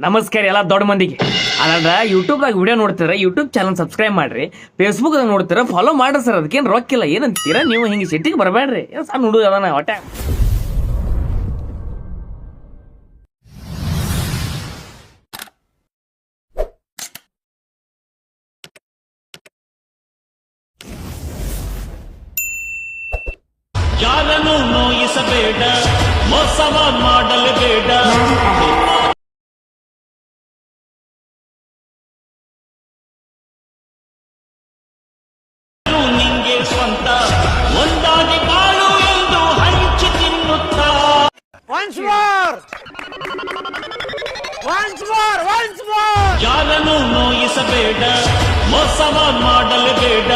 ನಮಸ್ಕಾರ ಎಲ್ಲ ದೊಡ್ಡ ಮಂದಿಗೆ. ಅದ ಯೂಟ್ಯೂಬ್ದಾಗ ವಿಡಿಯೋ ನೋಡ್ತೀರ, ಯೂಟ್ಯೂಬ್ ಚಾನಲ್ ಸಬ್ಸ್ಕ್ರೈಬ್ ಮಾಡ್ರಿ. ಫೇಸ್ಬುಕ್ ನೋಡ್ತೀರ, ಫಾಲೋ ಮಾಡ್ರಿ ಸರ್. ಅದಕ್ಕೇನು ರೊಕ್ಕಿಲ್ಲ. ಏನಂತೀರ ನೀವು? ಹಿಂಗೆ ಸಿಟ್ಟಿಗೆ ಬರಬೇಡ್ರಿ. ಏನು ಸಣ್ಣ ಹುಡುಗ ಅದಾನ ಹೊಟ್ಟೆ. ಯಾರನ್ನು ನೋಯಿಸಬೇಡ, ಮೋಸವ ಮಾಡಲು ಬೇಡ. ನಿಂಗೆ ಸ್ವಂತ ಒಂದಾಗಿ ಬಾಳು ಎಂದು ಹಂಚಿ ತಿನ್ನುತ್ತಾ. ಯಾರನ್ನು ನೋಯಿಸಬೇಡ, ಮೋಸವ ಮಾಡಲು ಬೇಡ.